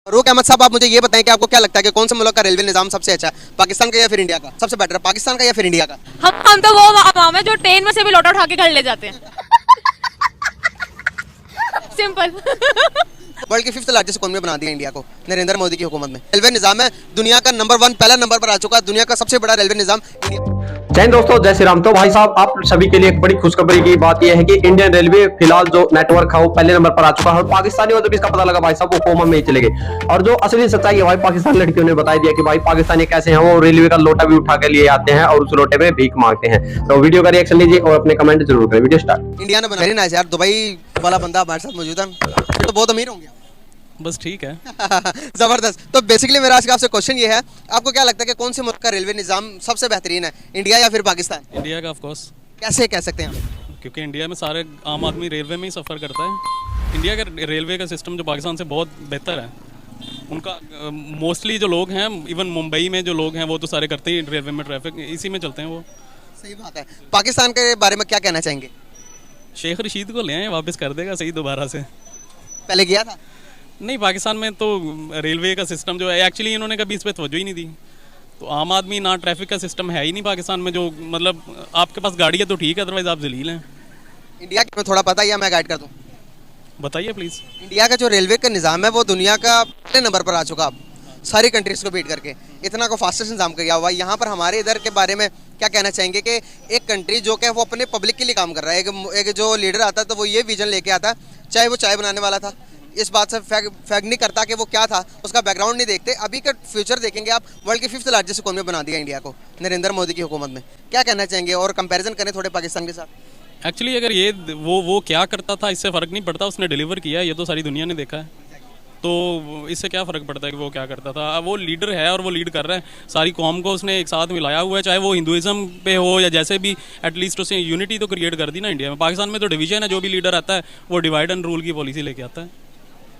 रूक अहमद साहब, आप मुझे ये बताएं कि आपको क्या लगता है कि कौन से मुल्क का रेलवे निजाम सबसे अच्छा है, पाकिस्तान का या फिर इंडिया का? सबसे बेटर है पाकिस्तान का या फिर इंडिया का? हम तो वो अवाम है जो ट्रेन में से भी लोटा उठा के घर ले जाते हैं। सिंपल। वर्ल्ड की 5th लार्जेस्ट इकोनॉमी बना दिया इंडिया को नरेंद्र मोदी की हुकूमत में। रेलवे निजाम है दुनिया का नंबर 1, पहला नंबर पर आ चुका है, दुनिया का सबसे बड़ा रेलवे निजाम इंडिया। जय हिंद दोस्तों, जय श्री राम। तो भाई साहब, आप सभी के लिए एक बड़ी खुशखबरी की बात यह है कि इंडियन रेलवे फिलहाल जो नेटवर्क है वो पहले नंबर पर आ चुका है। और पाकिस्तानी मतलब इसका पता लगा भाई साहब वो कोमा में ही चले गए। और जो असली सच्चाई है भाई, पाकिस्तानी लड़कियों ने बता दिया कि भाई पाकिस्तानी कैसे हैं, वो रेलवे का लोटा भी उठा के लिए आते हैं और उस लोटे में भीख मांगते हैं। तो वीडियो का रिएक्शन लीजिए और अपने कमेंट जरूर करें। Video start. इंडिया ने बना वेरी नाइस यार, दुबई वाला बंदा हमारे साथ मौजूद है, तो बहुत अमीर होंगे। बस ठीक है। जबरदस्त। तो बेसिकली मेरा आज का आपसे क्वेश्चन ये है, आपको क्या लगता है कि कौन से मुल्क का रेलवे निजाम सबसे बेहतरीन है, इंडिया या फिर पाकिस्तान? इंडिया का ऑफ कोर्स। कैसे कह सकते हैं आप? क्योंकि इंडिया में सारे आम आदमी रेलवे में ही सफ़र करता है। इंडिया का रेलवे का सिस्टम जो पाकिस्तान से बहुत बेहतर है। उनका मोस्टली जो लोग हैं, इवन मुंबई में जो लोग हैं वो तो सारे करते ही रेलवे में, ट्रैफिक इसी में चलते हैं वो। सही बात है। पाकिस्तान के बारे में क्या कहना चाहेंगे? शेख रशीद को ले आए, वापस कर देगा सही दोबारा से। पहले किया था? नहीं, पाकिस्तान में तो रेलवे का सिस्टम जो है एक्चुअली इन्होंने कभी इस पर तवज्जो ही नहीं दी। तो आम आदमी ना, ट्रैफिक का सिस्टम है ही नहीं पाकिस्तान में। जो मतलब आपके पास गाड़ी है तो ठीक है, अदरवाइज आप जलील हैं। इंडिया के थोड़ा पता है या मैं गाइड कर दूं? बताइए प्लीज़। इंडिया का जो रेलवे का निज़ाम है वो दुनिया का पहले नंबर पर आ चुका अब, सारी कंट्रीज को बीट करके इतना को फास्टेस्ट निज़ाम किया हुआ है। यहाँ पर हमारे इधर के बारे में क्या कहना चाहेंगे कि एक कंट्री जो कि वो अपने पब्लिक के लिए काम कर रहा है, एक जो लीडर आता है तो वो ये विजन लेके आता है, चाहे वो चाय बनाने वाला था, इस बात से फैग नहीं करता कि वो क्या था, उसका बैकग्राउंड नहीं देखते। अभी का फ्यूचर देखेंगे आप, वर्ल्ड की 5th लार्जेस्ट इकोनॉमी बना दिया इंडिया को नरेंद्र मोदी की हुकूमत में। क्या कहना चाहेंगे और कंपैरिजन करें थोड़े पाकिस्तान के साथ? एक्चुअली अगर ये वो क्या करता था इससे फ़र्क नहीं पड़ता, उसने डिलीवर किया, ये तो सारी दुनिया ने देखा है। तो इससे क्या फ़र्क पड़ता है कि वो क्या करता था? वो लीडर है और वो लीड कर रहा है, सारी कौम को उसने एक साथ मिलाया हुआ है, चाहे वो हिंदुइज्म पे हो या जैसे भी, एटलीस्ट उसने यूनिटी तो क्रिएट कर दी ना इंडिया में। पाकिस्तान में तो डिवीजन है, जो भी लीडर आता है वो डिवाइड एंड रूल की पॉलिसी लेके आता है।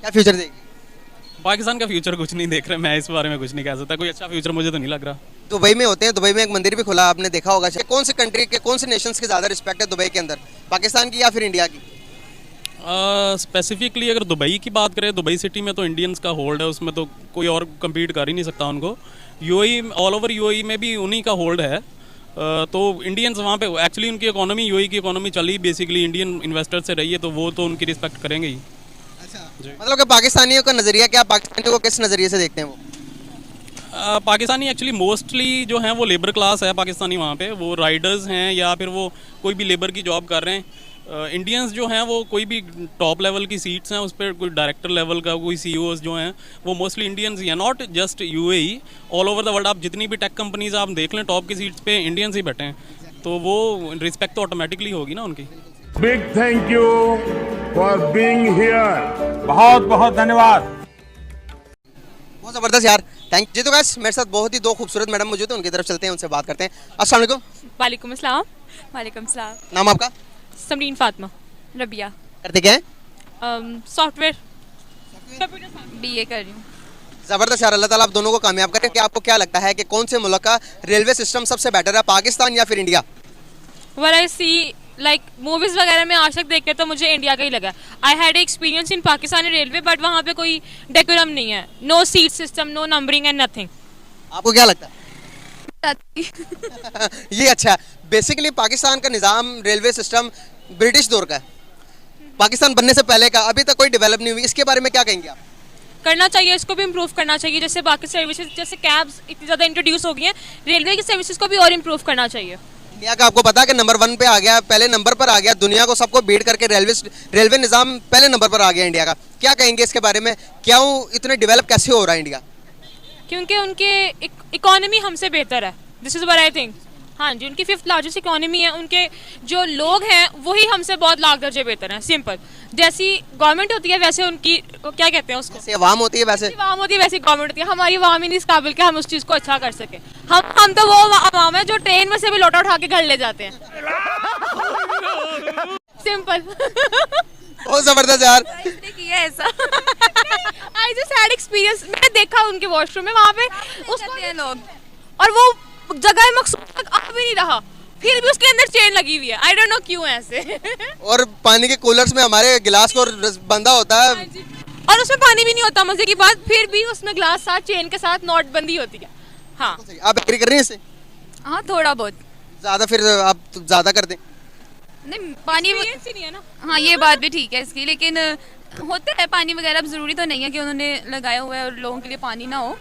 क्या फ्यूचर देगी पाकिस्तान का फ्यूचर कुछ नहीं देख रहे, मैं इस बारे में कुछ नहीं कह सकता। कोई अच्छा फ्यूचर मुझे तो नहीं लग रहा। दुबई में होते हैं, दुबई में एक मंदिर भी खुला, आपने देखा होगा। कौन सी कंट्री के, कौन से नेशंस की ज़्यादा रिस्पेक्ट है दुबई के अंदर, पाकिस्तान की या फिर इंडिया की? स्पेसिफिकली अगर दुबई की बात करें, दुबई सिटी में तो इंडियंस का होल्ड है, उसमें तो कोई और कम्पीट कर ही नहीं सकता उनको। यूएई, ऑल ओवर यूएई में भी उन्हीं का होल्ड है। तो इंडियंस वहाँ पे एक्चुअली उनकी इकोनॉमी, यूएई की इकोनॉमी चली बेसिकली इंडियन इन्वेस्टर से रही है, तो वो तो उनकी रिस्पेक्ट करेंगे ही। मतलब कि पाकिस्तानियों का नज़रिया क्या, पाकिस्तानियों को किस नज़रिए से देखते हैं वो? पाकिस्तानी एक्चुअली मोस्टली जो हैं वो लेबर क्लास है पाकिस्तानी वहाँ पे, वो राइडर्स हैं या फिर वो कोई भी लेबर की जॉब कर रहे हैं। इंडियंस जो हैं वो कोई भी टॉप लेवल की सीट्स हैं उस पर, कोई डायरेक्टर लेवल का, कोई सीईओज जो हैं वो मोस्टली इंडियंस ही हैं। Not just UAE, all over the world आप जितनी भी टेक कंपनीज आप देख लें, टॉप की सीट्स पे इंडियंस ही बैठे हैं। तो वो रिस्पेक्ट तो ऑटोमेटिकली होगी ना उनकी। Big thank you for being here. बहुत बहुत धन्यवाद। बहुत ज़बरदस्त यार, थैंक जी। तो गाइस मेरे साथ बहुत ही दो खूबसूरत मैडम मौजूद हैं, उनकी तरफ चलते हैं, उनसे बात करते हैं। अस्सलाम वालेकुम। वालेकुम अस्सलाम। वालेकुम सलाम। नाम आपका? समरीन फातिमा रबिया। करते क्या हैं? सॉफ्टवेयर बीए कर रही हूँ। ज़बरदस्त यार, अल्लाह ताला आप दोनों को कामयाब करे। कि आपको क्या लगता है कि कौन से मुल्क का रेलवे सिस्टम सबसे बेटर है, पाकिस्तान या फिर India? What I see like movies वगैरह में आज तक देख के तो मुझे इंडिया का ही लगा। I had experience in Pakistani railway, but वहाँ पे कोई डेकोरम नहीं है, no seat system, no numbering and nothing. आपको क्या लगता है? ये अच्छा है। बेसिकली पाकिस्तान का निज़ाम, रेलवे सिस्टम ब्रिटिश दौर का है, पाकिस्तान बनने से पहले का, अभी तक कोई डेवलप नहीं हुई। इसके बारे में क्या कहेंगे आप? करना चाहिए, इसको भी इम्प्रूव करना चाहिए। जैसे बाकी सर्विसेज, जैसे कैब्स इतनी ज़्यादा इंट्रोड्यूस हो गई हैं, रेलवे की सर्विसेज को भी और इम्प्रूव करना चाहिए। इंडिया का आपको पता है कि नंबर 1 पे आ गया, पहले नंबर पर आ गया, दुनिया को सबको बीट करके रेलवे निज़ाम पहले नंबर पर आ गया इंडिया का। क्या कहेंगे इसके बारे में, क्यों इतने डेवलप कैसे हो रहा है इंडिया? क्योंकि उनके इकोनॉमी हमसे बेहतर है, this is what I think. हाँ जी, उनकी 5th लार्जेस्ट इकोनॉमी है, उनके जो लोग हैं वही हमसे बहुत लाख दर्जे बेहतर हैं। सिंपल, जैसी गवर्नमेंट होती है वैसे उनकी, क्या कहते हैं उसको, जैसे अवाम होती है वैसे अवाम होती है, वैसी गवर्नमेंट होती है। हमारी अवाम ही नहीं इस काबिल कि हम उस चीज़ को अच्छा कर सके। हम तो वो अवाम है जो ट्रेन में से भी लोटा उठा के घर ले जाते हैं। सिंपल। बहुत ज़बरदस्त यार। इसने किया ऐसा। आई जस्ट हैड एक्सपीरियंस, मैंने देखा उनके वॉशरूम में, वहाँ पे उसको लोग, और वो जगह मकसूद तक आ भी नहीं रहा, फिर भी उसके अंदर चेन लगी हुई है। आई डोंट नो क्यों ऐसे। और पानी के कूलर्स में हमारे गिलास को बंधा होता है, और उसमें पानी भी नहीं होता, मजे की बात, फिर भी उसमें ग्लास साथ चेन के साथ नोटबंदी होती है। हाँ आप एग्री कर रही हैं इससे? हाँ थोड़ा बहुत। ज़्यादा फिर आप ज़्यादा कर दें? नहीं पानी Experience ही नहीं है ना। हाँ ये बात भी ठीक है इसकी, लेकिन होता है पानी वगैरह, अब ज़रूरी तो नहीं है कि उन्होंने लगाया हुआ है और लोगों के लिए पानी ना हो,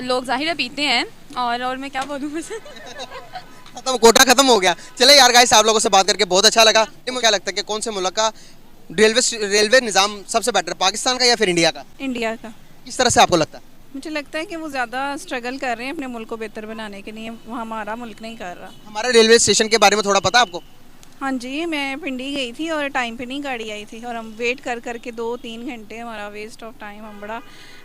लोग जाहिर है पीते हैं। और मैं क्या बोलूँ वैसे खत्म, कोटा खत्म हो गया। चले यार गाइस, आप लोगों से बात करके बहुत अच्छा लगा। मुझे क्या लगता है कि कौन से मुल्क का रेलवे निज़ाम सबसे बेटर, पाकिस्तान का या फिर इंडिया का? इंडिया का। किस तरह से आपको लगता है? मुझे लगता है कि वो ज़्यादा स्ट्रगल कर रहे हैं अपने मुल्क को बेहतर बनाने के लिए, वो हमारा मुल्क नहीं कर रहा। हमारे रेलवे स्टेशन के बारे में थोड़ा पता है आपको? हाँ जी, मैं पिंडी गई थी और टाइम पे नहीं गाड़ी आई थी और हम वेट कर करके 2-3 घंटे हमारा वेस्ट ऑफ टाइम,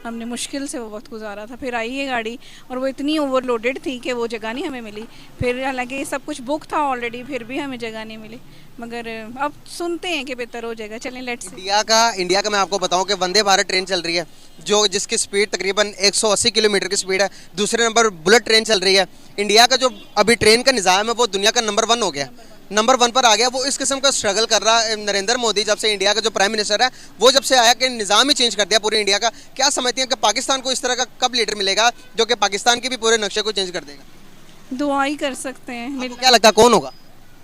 हमने मुश्किल से वो वक्त गुजारा था। फिर आई ये गाड़ी और वो इतनी ओवरलोडेड थी कि वो जगह नहीं हमें मिली। फिर हालांकि सब कुछ बुक था ऑलरेडी, फिर भी हमें जगह नहीं मिली। मगर अब सुनते हैं कि बेहतर हो जाएगा। चलें लेट्स सी। इंडिया का मैं आपको बताऊं कि वंदे भारत ट्रेन चल रही है जिसकी स्पीड तकरीबन 180 किलोमीटर की स्पीड है। दूसरे नंबर बुलेट ट्रेन चल रही है। इंडिया का जो अभी ट्रेन का निज़ाम है वो दुनिया का नंबर 1 हो गया, नंबर 1 पर आ गया। वो इस किस्म का स्ट्रगल कर रहा है। नरेंद्र मोदी जब से इंडिया का जो प्राइम मिनिस्टर है, वो जब से आया कि निज़ाम ही चेंज कर दिया पूरे इंडिया का। क्या समझती हैं कि पाकिस्तान को इस तरह का कब लीडर मिलेगा जो कि पाकिस्तान के भी पूरे नक्शे को चेंज कर देगा? दुआ ही कर सकते हैं। आपको क्या लगता है कौन होगा?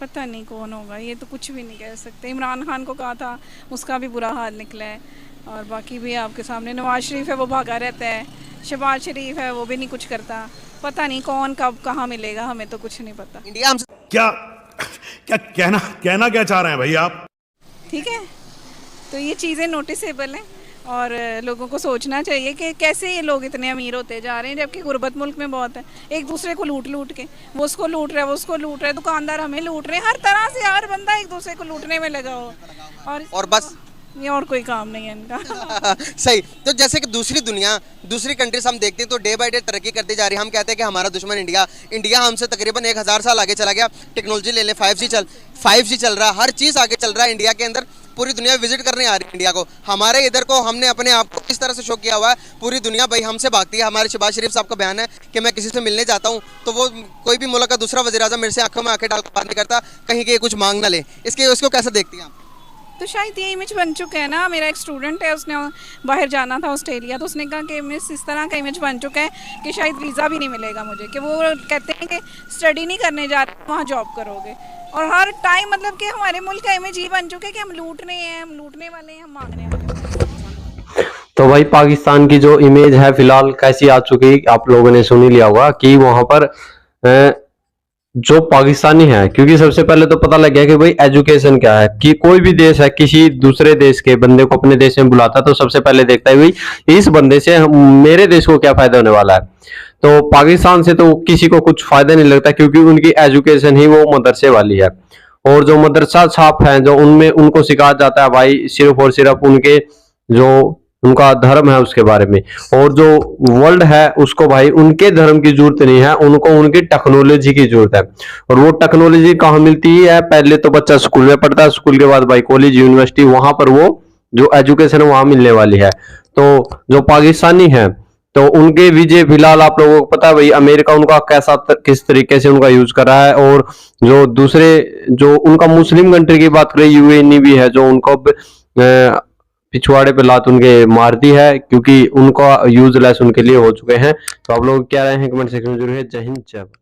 पता नहीं कौन होगा, ये तो कुछ भी नहीं कह सकते। इमरान खान को कहा था, उसका भी बुरा हाल निकला है। और बाकी भी आपके सामने नवाज शरीफ है, वो भागा रहता है। शहबाज शरीफ है, वो भी नहीं कुछ करता। पता नहीं कौन कब कहाँ मिलेगा, हमें तो कुछ नहीं पता। इंडिया हमसे क्या क्या कहना क्या चाह रहे हैं भाई आप? ठीक है, तो ये चीज़ें नोटिसेबल हैं और लोगों को सोचना चाहिए कि कैसे ये लोग इतने अमीर होते जा रहे हैं, जबकि गुर्बत मुल्क में बहुत है। एक दूसरे को लूट के, वो उसको लूट रहा है, वो उसको लूट रहा है, दुकानदार हमें लूट रहे हैं, हर तरह से हर बंदा एक दूसरे को लूटने में लगा हो। और बस ये और कोई काम नहीं है इनका। सही। तो जैसे कि दूसरी कंट्रीज हम देखते हैं तो डे बाय डे तरक्की करती जा रही है। हम कहते हैं कि हमारा दुश्मन इंडिया हमसे तकरीबन 1000 साल आगे चला गया। टेक्नोलॉजी ले लें, 5G चल रहा है, हर चीज़ आगे चल रहा है इंडिया के अंदर। पूरी दुनिया विजिट करने आ रही है इंडिया को। हमारे इधर को हमने अपने आप को इस तरह से शो किया हुआ है, पूरी दुनिया भाई हमसे भागती है। हमारे शहबाज शरीफ साहब का बयान है कि मैं किसी से मिलने जाता हूँ तो वो कोई भी मुल्क का दूसरा वज़ीर-ए-आज़म मेरे से आंखों में आंखें डालकर बात नहीं करता, कहीं कि कुछ मांग ना ले। इसको कैसे देखती हैं आप? तो शायद ये इमेज बन चुका है ना। मेरा एक स्टूडेंट है, उसने बाहर जाना था ऑस्ट्रेलिया, तो उसने कहा कि मिस इस तरह का इमेज बन चुका है कि शायद वीज़ा भी नहीं मिलेगा मुझे, कि वो कहते हैं कि स्टडी नहीं करने जा रहे, वहाँ जॉब करोगे। और हर टाइम मतलब कि हमारे मुल्क का इमेज ये बन चुका है कि हम लूटने हैं, हम लूटने वाले हैं, हम मांगने वाले हैं। तो भाई पाकिस्तान की जो इमेज है फिलहाल कैसी आ चुकी, आप लोगों ने सुन ही लिया होगा कि वहां पर जो पाकिस्तानी है, क्योंकि सबसे पहले तो पता लग गया कि भाई एजुकेशन क्या है, कि कोई भी देश है किसी दूसरे देश के बंदे को अपने देश में बुलाता तो सबसे पहले देखता है भाई इस बंदे से मेरे देश को क्या फायदा होने वाला है। तो पाकिस्तान से तो किसी को कुछ फायदा नहीं लगता, क्योंकि उनकी एजुकेशन ही वो मदरसे वाली है। और जो मदरसा छाप है, जो उनमें उनको सिखाया जाता है भाई सिर्फ और सिर्फ उनके जो उनका धर्म है उसके बारे में। और जो वर्ल्ड है उसको भाई उनके धर्म की जरूरत नहीं है, उनको उनकी टेक्नोलॉजी की जरूरत है। और वो टेक्नोलॉजी कहाँ मिलती है? पहले तो बच्चा स्कूल में पढ़ता है, स्कूल के बाद भाई कॉलेज यूनिवर्सिटी, वहां पर वो जो एजुकेशन है वहां मिलने वाली है। तो जो पाकिस्तानी है तो उनके वीजे फिलहाल आप लोगों को पता है भाई अमेरिका उनका किस तरीके से उनका यूज कर रहा है। और जो दूसरे जो उनका मुस्लिम कंट्री की बात करें, यूएई भी है जो उनको पिछवाड़े पे लात उनके मारती है, क्योंकि उनका यूजलेस उनके लिए हो चुके हैं। तो आप लोग क्या रहे हैं कमेंट सेक्शन में जरूर है। जय हिंद, जय भारत।